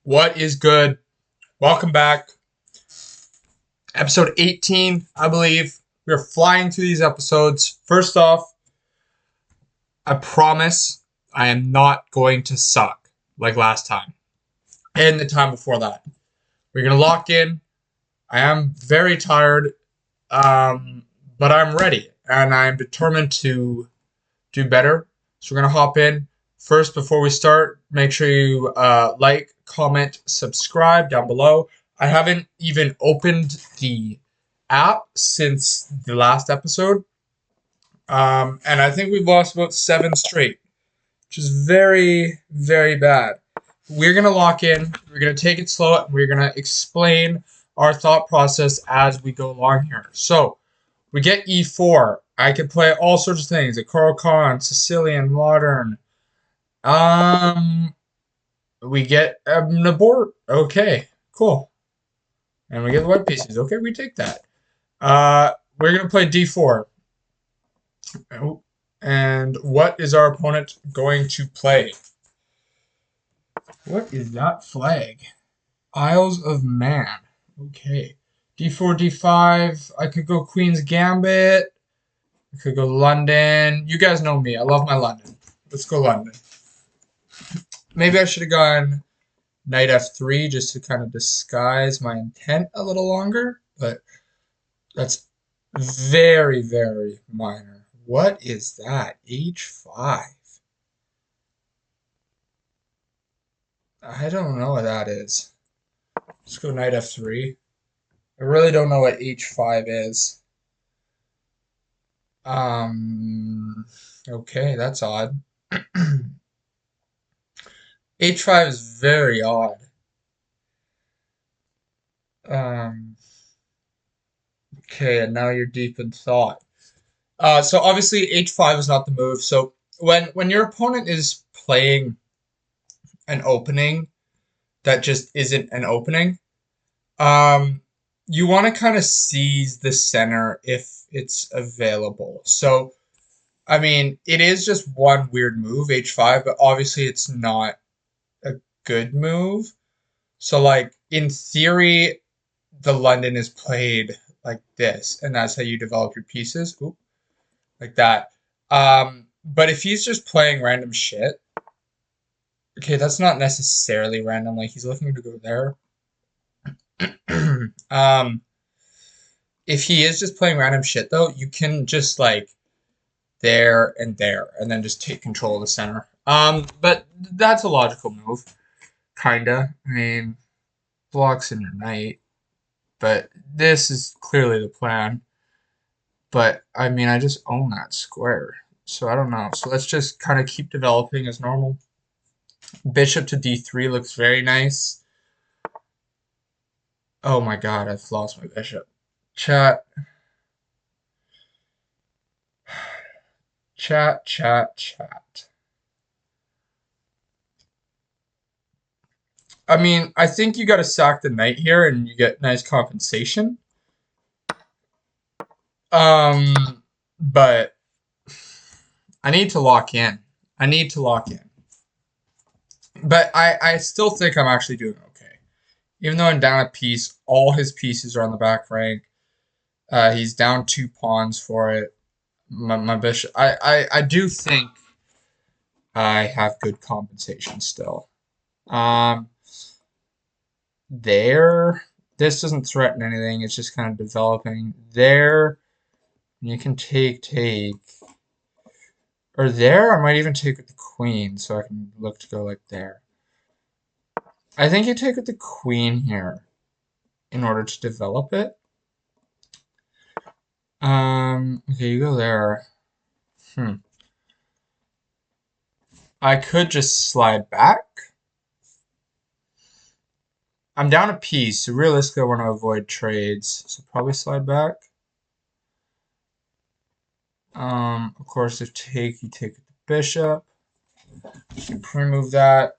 What is good? Welcome back. Episode 18, I believe. We're flying through these episodes. First off, I promise I am not going to suck like last time and the time before that. We're going to lock in. I am very tired, but I'm ready and I'm determined to do better. So we're going to hop in. First, before we start, make sure you like, comment, subscribe down below. I haven't even opened the app since the last episode. And I think we've lost about 7 straight, which is very, very bad. We're going to lock in. We're going to take it slow. And we're going to explain our thought process as we go along here. So, we get e4. I can play all sorts of things. A Caro-Kann, Sicilian, Modern. Um, we get an abort. Okay, cool. And we get the white pieces. Okay, we take that. We're going to play d4. Oh, and what is our opponent going to play? What is that flag? Isles of Man. Okay. d4, d5. I could go Queen's Gambit. I could go London. You guys know me. I love my London. Let's go London. Maybe I should have gone Knight f3 just to kind of disguise my intent a little longer. But that's very, very minor. What is that? h5. I don't know what that is. Let's go Knight f3. I really don't know what h5 is. Okay, that's odd. h5 is very odd. Okay, and now you're deep in thought. So obviously h5 is not the move. So when your opponent is playing an opening that just isn't an opening, you want to kind of seize the center if it's available. So I mean, it is just one weird move, h5, but obviously it's not a good move. So like in theory, the London is played like this, and that's how you develop your pieces. Oop, like that. But if he's just playing random shit, okay, that's not necessarily random. Like he's looking to go there. um, if he is just playing random shit though, you can just like there, and then just take control of the center. But that's a logical move, kinda. I mean, blocks in your knight, but this is clearly the plan. But I mean, I just own that square, so I don't know. So let's just kind of keep developing as normal. Bishop to d3 looks very nice. Oh my god, I've lost my bishop. Chat, chat, chat, chat. I mean, I think you got to sack the knight here, and you get nice compensation. But I need to lock in. I need to lock in. But I still think I'm actually doing okay. Even though I'm down a piece, all his pieces are on the back rank. He's down 2 pawns for it. My bishop. I do think I have good compensation still. There. This doesn't threaten anything. It's just kind of developing. There. You can take. Or there, I might even take with the queen, so I can look to go like there. I think you take with the queen here in order to develop it. Okay, you go there. I could just slide back. I'm down a piece, so realistically I want to avoid trades, so probably slide back. Of course, if you take with the bishop. You can pre-move that.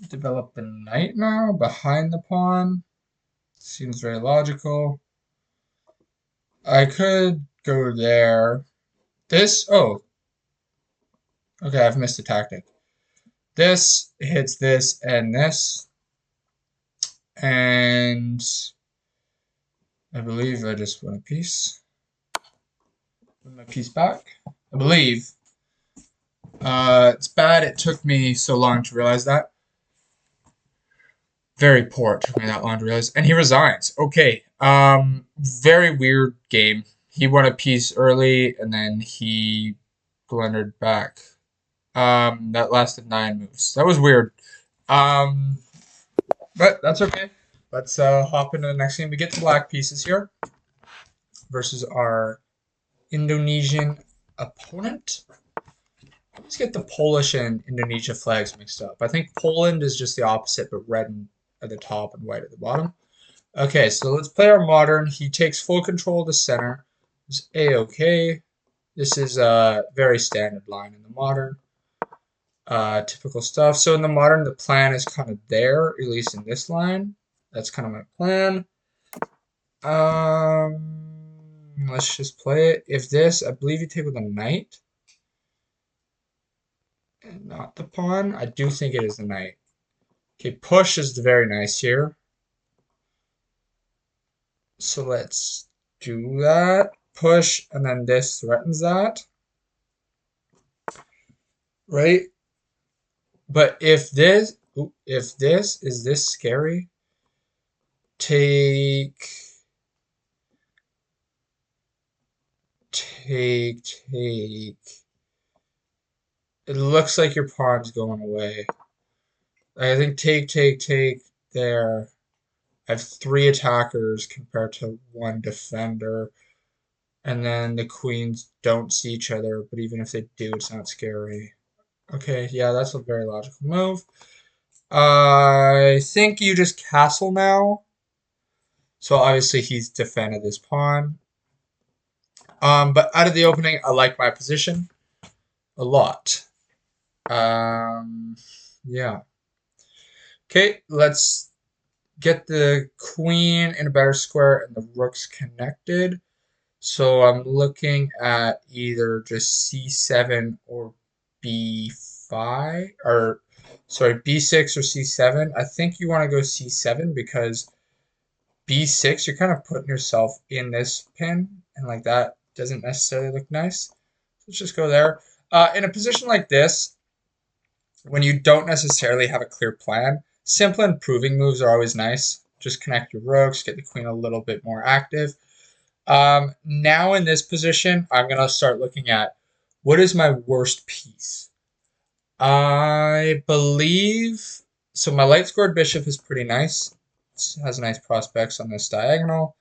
Develop the knight now behind the pawn. Seems very logical. I could go there. Oh. Okay, I've missed a tactic. This hits this and this. And I believe I just won a piece. Put my piece back. I believe. It's bad it took me so long to realize that. Very poor. It took me that long to realize. And he resigns. Okay. Very weird game. He won a piece early and then he blundered back. That lasted 9 moves. That was weird. But that's okay. Let's hop into the next game. We get to black pieces here versus our Indonesian opponent. Let's get the Polish and Indonesia flags mixed up. I think Poland is just the opposite, but red at the top and white at the bottom. Okay, so let's play our modern. He takes full control of the center. It's A-okay. This is a very standard line in the modern. Typical stuff. So in the modern, the plan is kind of there, at least in this line. That's kind of my plan. Let's just play it. If this, I believe you take with a knight. And not the pawn. I do think it is the knight. Okay, push is very nice here. So let's do that. Push, and then this threatens that. Right? But if this is this scary? Take. It looks like your pawn's going away. I think take there. I have 3 attackers compared to 1 defender. And then the queens don't see each other, but even if they do, it's not scary. Okay, yeah, that's a very logical move. I think you just castle now. So obviously he's defended this pawn. But out of the opening, I like my position a lot. Yeah. Okay, let's get the queen in a better square and the rooks connected. So I'm looking at either just c7 or b5, or sorry, b6 or c7. I think you want to go c7 because b6, you're kind of putting yourself in this pin, and like that doesn't necessarily look nice. Let's just go there. In a position like this, when you don't necessarily have a clear plan, simple improving moves are always nice. Just connect your rooks, get the queen a little bit more active. Now in this position, I'm going to start looking at what is my worst piece. I believe, so my light scored bishop is pretty nice. It has nice prospects on this diagonal.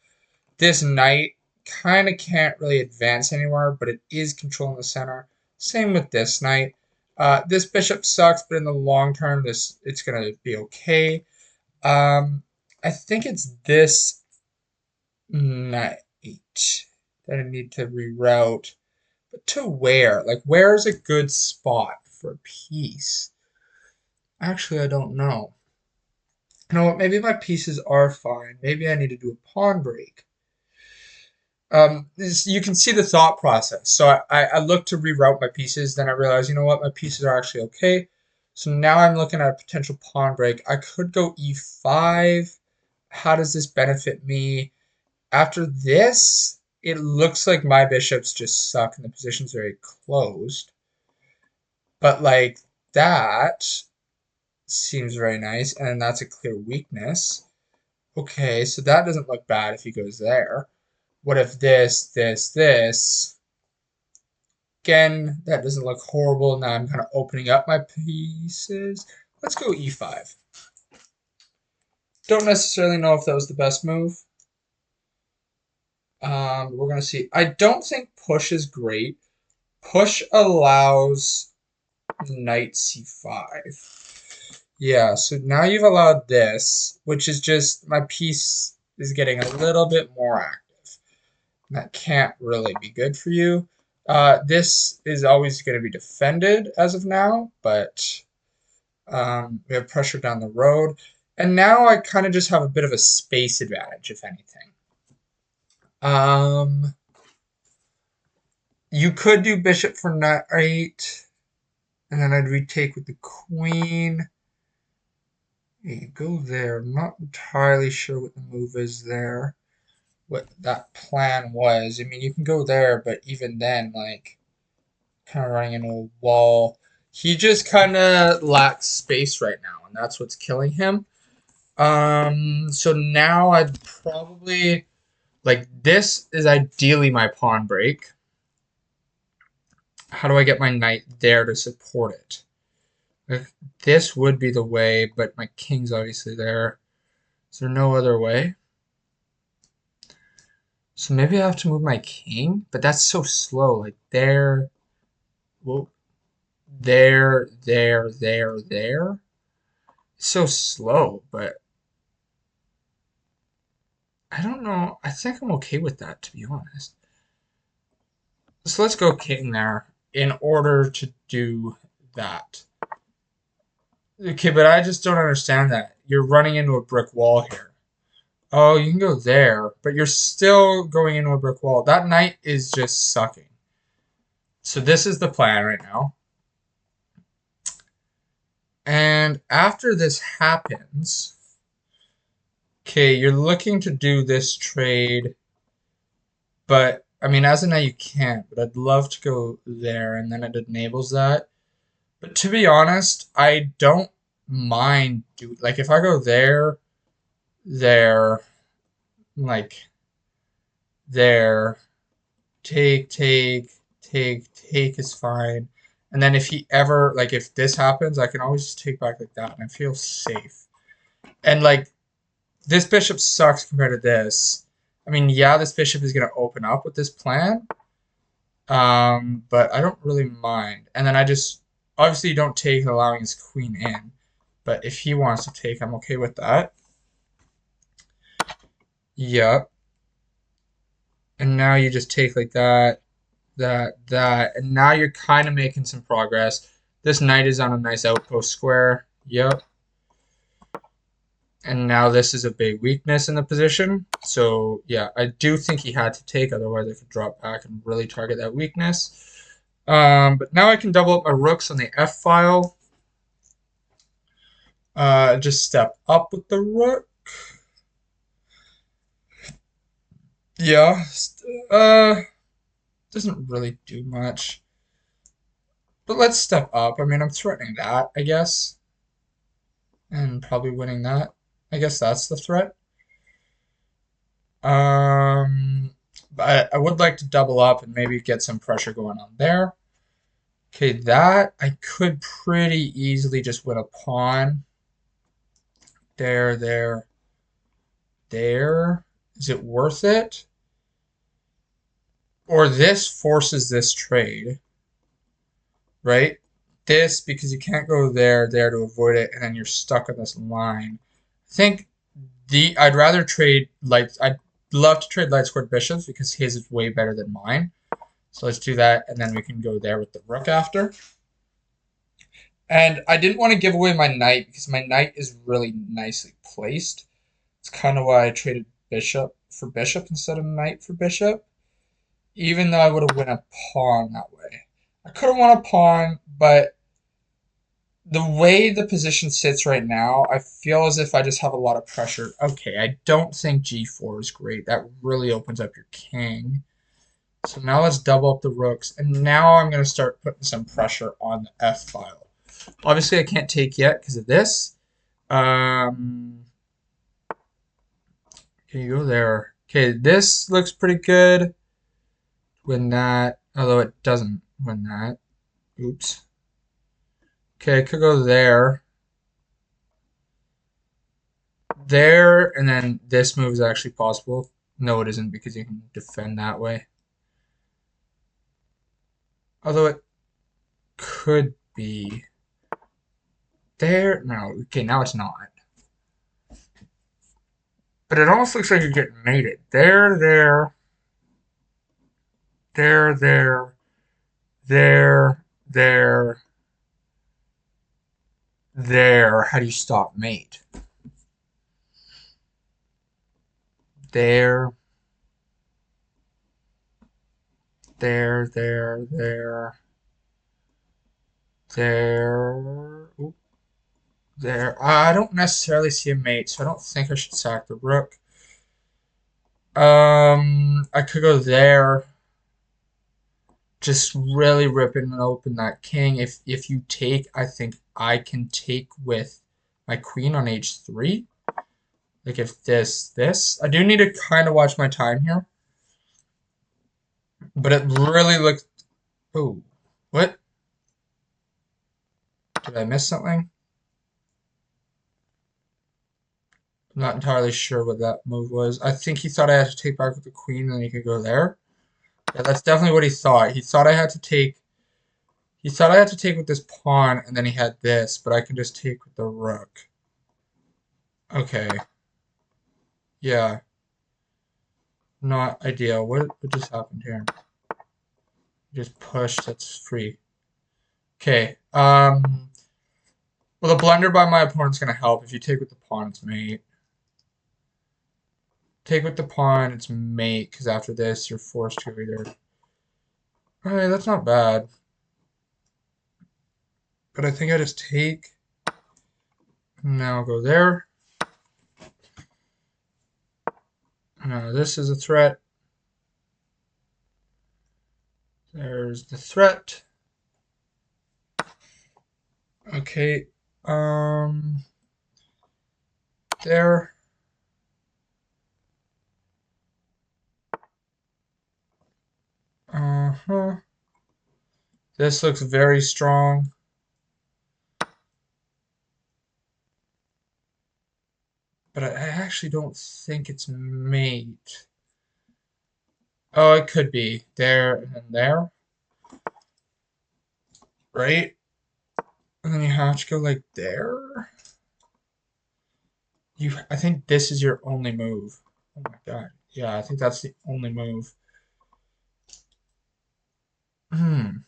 This knight kind of can't really advance anywhere, but it is controlling the center. Same with this knight. This bishop sucks, but in the long term, it's going to be okay. I think it's this knight that I need to reroute. But to where? Like, where is a good spot for a piece? Actually, I don't know. You know what? Maybe my pieces are fine. Maybe I need to do a pawn break. You can see the thought process. So I look to reroute my pieces. Then I realize, you know what? My pieces are actually okay. So now I'm looking at a potential pawn break. I could go e5. How does this benefit me? After this, it looks like my bishops just suck and the position's very closed. But like that seems very nice, and that's a clear weakness. Okay, so that doesn't look bad if he goes there. What if this? Again, that doesn't look horrible. Now I'm kind of opening up my pieces. Let's go e5. Don't necessarily know if that was the best move. We're going to see. I don't think push is great. Push allows knight c5. Yeah, so now you've allowed this, which is just my piece is getting a little bit more active. That can't really be good for you. This is always going to be defended as of now, but we have pressure down the road. And now I kind of just have a bit of a space advantage, if anything. You could do bishop for knight. And then I'd retake with the queen. Yeah, you go there. I'm not entirely sure what the move is there. What that plan was. I mean, you can go there, but even then, like, kind of running into a wall. He just kind of lacks space right now, and that's what's killing him. So now I'd probably like this is ideally my pawn break. How do I get my knight there to support it? Like, this would be the way, but my king's obviously there. Is there no other way? So maybe I have to move my king, but that's so slow. Like there, whoa, there. It's so slow, but I don't know. I think I'm okay with that, to be honest. So let's go king there in order to do that. Okay, but I just don't understand that. You're running into a brick wall here. Oh, you can go there, but you're still going into a brick wall. That knight is just sucking. So this is the plan right now. And after this happens, okay, you're looking to do this trade, but I mean, as a knight you can't, but I'd love to go there, and then it enables that. But to be honest, I don't mind like if I go there, there, like there, take is fine. And then if he ever like if this happens, I can always just take back like that, and I feel safe. And like this bishop sucks compared to this. I mean, yeah, this bishop is gonna open up with this plan, but I don't really mind. And then I just obviously don't take allowing his queen in, but if he wants to take, I'm okay with that. Yep. And now you just take like that, that, and now you're kind of making some progress. This knight is on a nice outpost square. Yep. And now this is a big weakness in the position. So yeah, I do think he had to take, otherwise I could drop back and really target that weakness. But now I can double up my rooks on the F file. Just step up with the rook. Yeah. Doesn't really do much. But let's step up. I mean, I'm threatening that, I guess. And probably winning that. I guess that's the threat. But I would like to double up and maybe get some pressure going on there. Okay, that I could pretty easily just win a pawn. There. Is it worth it? Or this forces this trade, right? This, because you can't go there to avoid it, and then you're stuck on this line. I think I'd rather trade light. I'd love to trade light squared bishops because his is way better than mine. So let's do that, and then we can go there with the rook after. And I didn't want to give away my knight because my knight is really nicely placed. It's kind of why I traded bishop for bishop instead of knight for bishop. Even though I would have won a pawn that way. I could have won a pawn, but the way the position sits right now, I feel as if I just have a lot of pressure. Okay, I don't think g4 is great. That really opens up your king. So now let's double up the rooks. And now I'm going to start putting some pressure on the F file. Obviously, I can't take yet because of this. Can you go there? Okay, this looks pretty good. Win that, although it doesn't win that. Oops. Okay, I could go there. There, and then this move is actually possible. No, it isn't because you can defend that way. Although it could be. There, no, okay, now it's not. But it almost looks like you're getting mated. There, there, there, there, there, there, there. How do you stop mate? There, there. There. Oop, there. I don't necessarily see a mate, so I don't think I should sack the rook. I could go there. Just really ripping open that king. If you take, I think I can take with my queen on h3. Like if this. I do need to kind of watch my time here. But it really looks... Oh, what? Did I miss something? I'm not entirely sure what that move was. I think he thought I had to take back with the queen and then he could go there. Yeah, that's definitely what he thought. He thought I had to take... He thought I had to take with this pawn and then he had this, but I can just take with the rook. Okay. Yeah. Not ideal. What just happened here? Just pushed, that's free. Okay. Well, the blunder by my opponent's gonna help. If you take with the pawn, it's mate. Take with the pawn, it's mate, because after this, you're forced to either... Alright, that's not bad. But I think I just take. Now I'll go there. Now this is a threat. There's the threat. Okay. There. This looks very strong. But I actually don't think it's mate. Oh, it could be. There and then there. Right? And then you have to go like there. I think this is your only move. Oh my god. Yeah, I think that's the only move.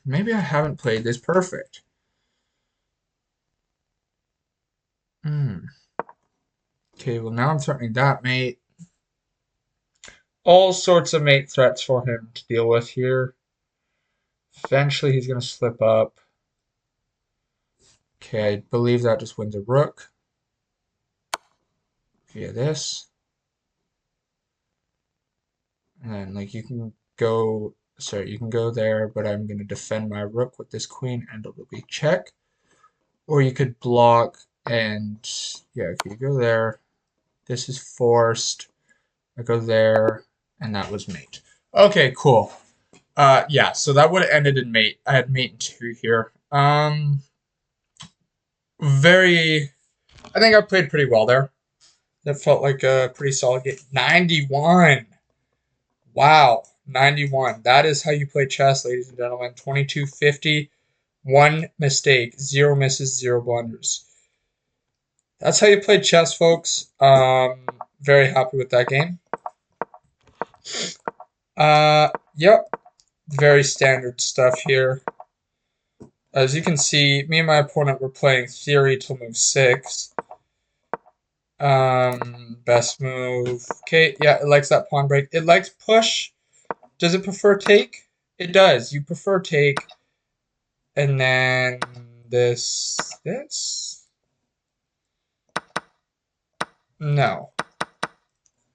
Maybe I haven't played this perfect. Okay, well now I'm threatening that mate. All sorts of mate threats for him to deal with here. Eventually he's going to slip up. Okay, I believe that just wins a rook. Via this. And then like you can go, sorry, you can go there, but I'm going to defend my rook with this queen and it'll be check. Or you could block and, yeah, if you go there, this is forced. I go there, and that was mate. Okay, cool. Yeah, so that would have ended in mate. I had mate in 2 here. I think I played pretty well there. That felt like a pretty solid game. 91. Wow, 91. That is how you play chess, ladies and gentlemen. 2250, 1 mistake, 0 misses, 0 blunders. That's how you play chess, folks. Very happy with that game. Yep. Very standard stuff here. As you can see, me and my opponent were playing theory till move 6. Best move. Okay, yeah, it likes that pawn break. It likes push. Does it prefer take? It does. You prefer take. And then this. No.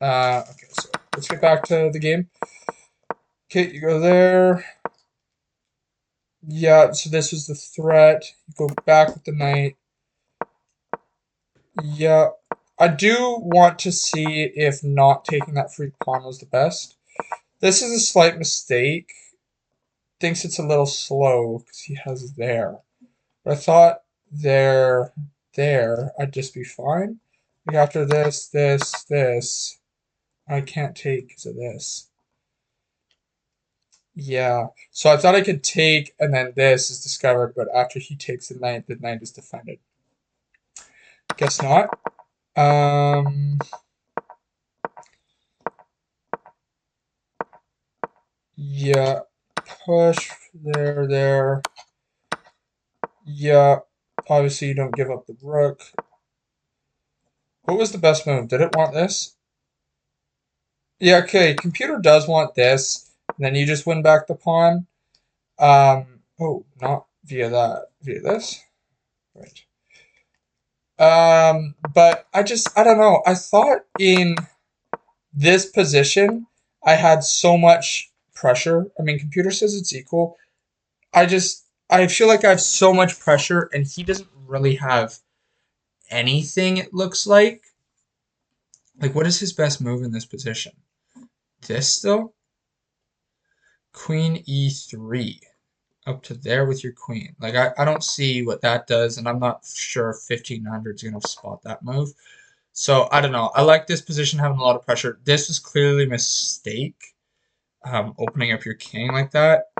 Okay, so let's get back to the game. Okay, you go there. Yeah, so this is the threat. You go back with the knight. Yeah, I do want to see if not taking that free pawn was the best. This is a slight mistake. Thinks it's a little slow because he has there. But I thought there, I'd just be fine. Like after this, I can't take because of this. Yeah, so I thought I could take, and then this is discovered, but after he takes the knight is defended. Guess not. Yeah, push, there. Yeah, obviously you don't give up the rook. What was the best move? Did it want this? Yeah, okay, computer does want this, and then you just win back the pawn. Oh, not via this. Right. But I don't know. I thought in this position, I had so much pressure. I mean, computer says it's equal. I feel like I have so much pressure, and he doesn't really have anything, it looks like. Like, what is his best move in this position? This still? Queen e3. Up to there with your queen. Like, I don't see what that does, and I'm not sure if 1500 is going to spot that move. So, I don't know. I like this position having a lot of pressure. This was clearly a mistake, opening up your king like that.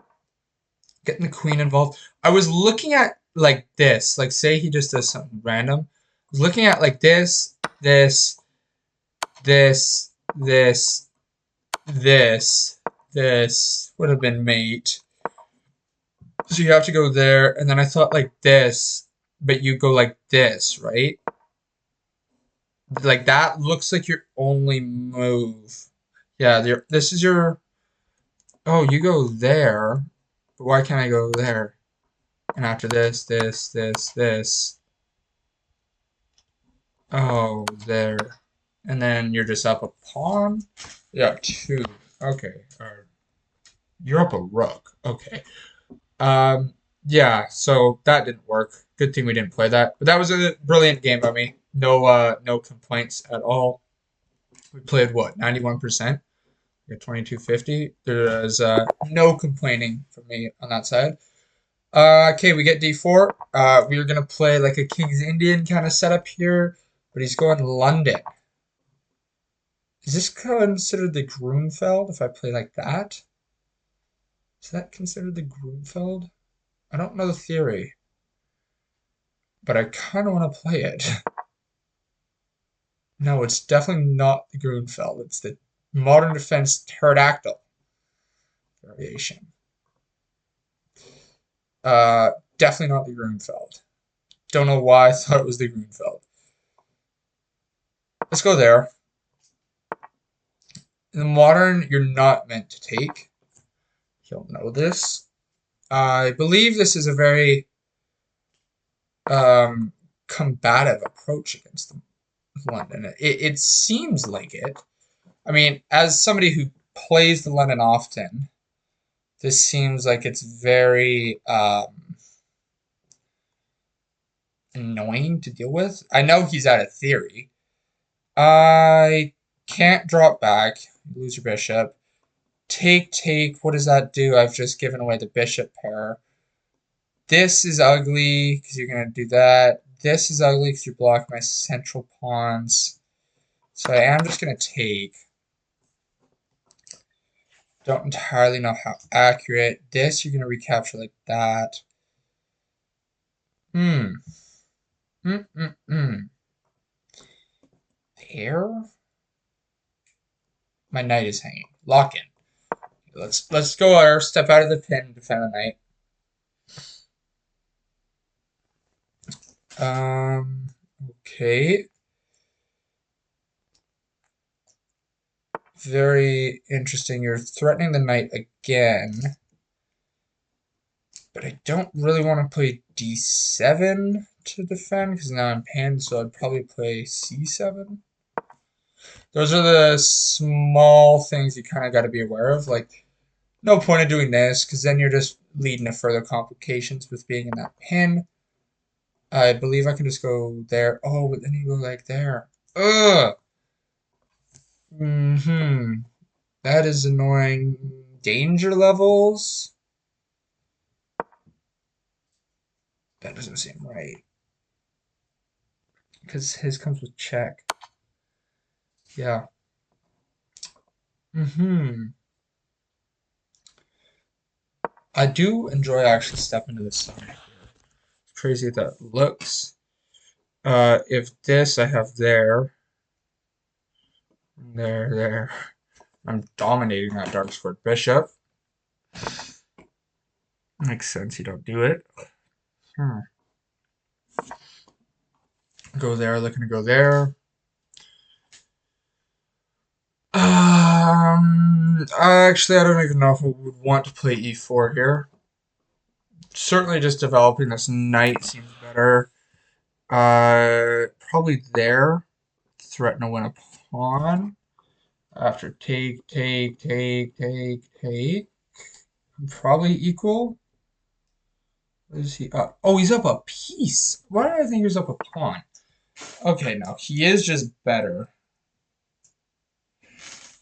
Getting the queen involved. I was looking at, like, this. Like, say he just does something random. I was looking at, like, this, this, this, this, this would have been mate. So you have to go there, and then I thought like this, but you go like this, right? Like that looks like your only move. Yeah, this is your... Oh, you go there, but why can't I go there? And after this, this. Oh, there. And then you're just up a pawn? Yeah, two. Okay. You're up a rook. Okay. Yeah, so that didn't work. Good thing we didn't play that. But that was a brilliant game by me. No complaints at all. We played what, 91%? We got 2250. There was no complaining from me on that side. Okay, we get d4. We are gonna play like a King's Indian kind of setup here, but he's going London. Is this considered the Grunfeld if I play like that? Is that considered the Grunfeld? I don't know the theory, but I kind of want to play it. No, it's definitely not the Grunfeld. It's the Modern Defense Pterodactyl variation. Definitely not the Grunfeld. Don't know why I thought it was the Grunfeld. Let's go there. In the Modern, you're not meant to take. You'll know this. I believe this is a very combative approach against London. It seems like it. I mean, as somebody who plays the London often, this seems like it's very annoying to deal with. I know he's out of theory. I can't drop back. You lose your bishop. Take. What does that do? I've just given away the bishop pair. This is ugly because you're going to do that. This is ugly because you're blocking my central pawns. So I am just going to take. Don't entirely know how accurate. This you're going to recapture like that. There? My knight is hanging. Lock in. Let's go our step out of the pin and defend the knight. Okay. Very interesting. You're threatening the knight again. But I don't really want to play d7 to defend because now I'm pinned, so I'd probably play c7. Those are the small things you kind of got to be aware of. Like, no point of doing this because then you're just leading to further complications with being in that pin. I believe I can just go there. Oh, but then you go like there. Ugh. That is annoying. Danger levels? That doesn't seem right. Because his comes with check. Yeah. I do enjoy actually stepping to the side here. Crazy that looks. If this I have there. There. I'm dominating that dark squared bishop. Makes sense you don't do it. Go there, looking to go there. Actually, I don't even know if I would want to play e4 here. certainly just developing this knight seems better. Probably there. Threaten to win a pawn. After take, take, take, take, take. Probably equal. What is he up? Oh, he's up a piece. Why did I think he was up a pawn? Okay, no, he is just better.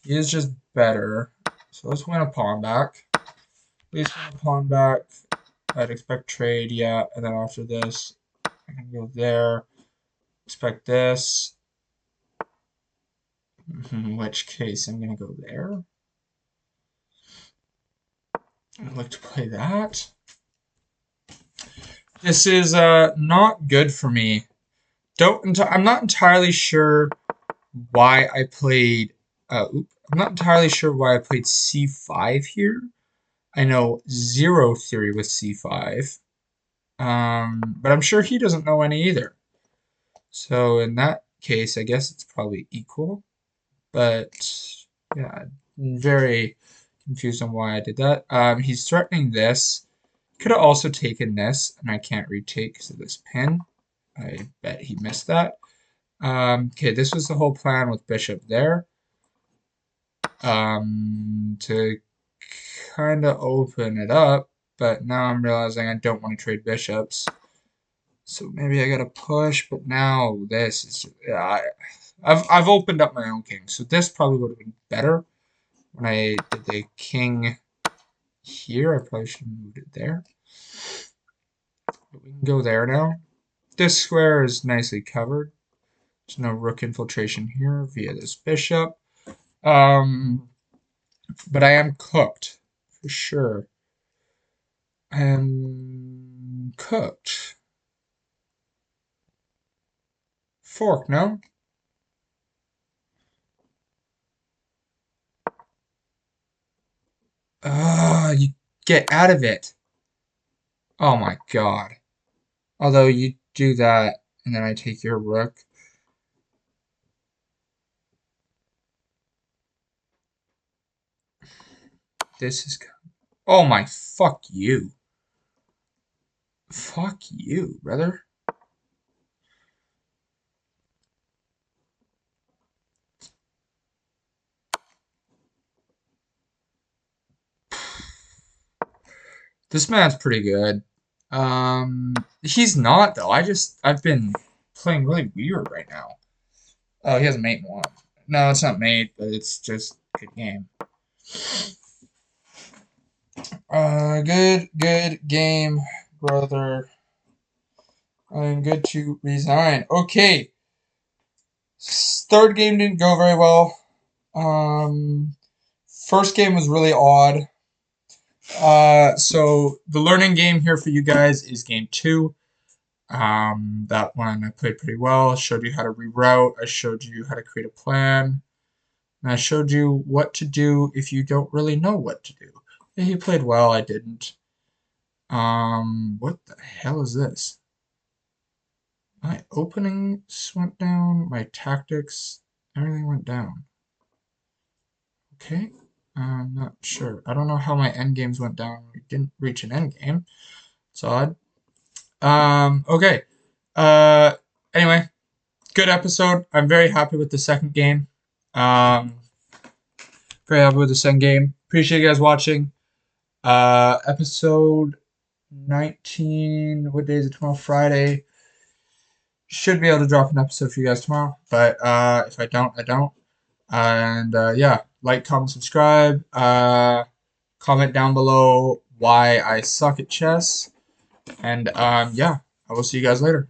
He is just better. So let's win a pawn back. At least win a pawn back. I'd expect trade, yeah. And then after this, I can go there. Expect this. In which case, I'm going to go there. I'd like to play that. This is not good for me. I'm not entirely sure why I played. I'm not entirely sure why I played c5 here. I know zero theory with c5, but I'm sure he doesn't know any either. So in that case, I guess it's probably equal. But yeah, I'm very confused on why I did that. He's threatening this. Could have also taken this, and I can't retake because of this pin. I bet he missed that. Okay, this was the whole plan with bishop there. To kind of open it up, but now I'm realizing I don't want to trade bishops. So maybe I gotta push, but now this is I've opened up my own king, so this probably would have been better when I did the king here. I probably should have moved it there. But we can go there now. This square is nicely covered. There's no rook infiltration here via this bishop. But I am cooked for sure. I am cooked. Fork, no? You get out of it. Oh my god. Although you do that, and then I take your rook. This is... Oh my, fuck you. Fuck you, brother. This man's pretty good. He's not, though. I've been playing really weird right now. Oh, he has mate 1. No, it's not mate, but it's just good game. Good game, brother. I'm good to resign. Okay. Third game didn't go very well. First game was really odd. So the learning game here for you guys is game 2. That one I played pretty well. I showed you how to reroute. I showed you how to create a plan. And I showed you what to do if you don't really know what to do. Yeah, he played well. I didn't. What the hell is this? My openings went down. My tactics, everything went down. Okay. I'm not sure. I don't know how my endgames went down. We didn't reach an endgame. It's odd. Okay. Anyway, good episode. I'm very happy with the second game. Very happy with the second game. Appreciate you guys watching. Episode 19. What day is it tomorrow? Friday. Should be able to drop an episode for you guys tomorrow. But if I don't, I don't. And yeah, like, comment, subscribe. Comment down below why I suck at chess. And yeah, I will see you guys later.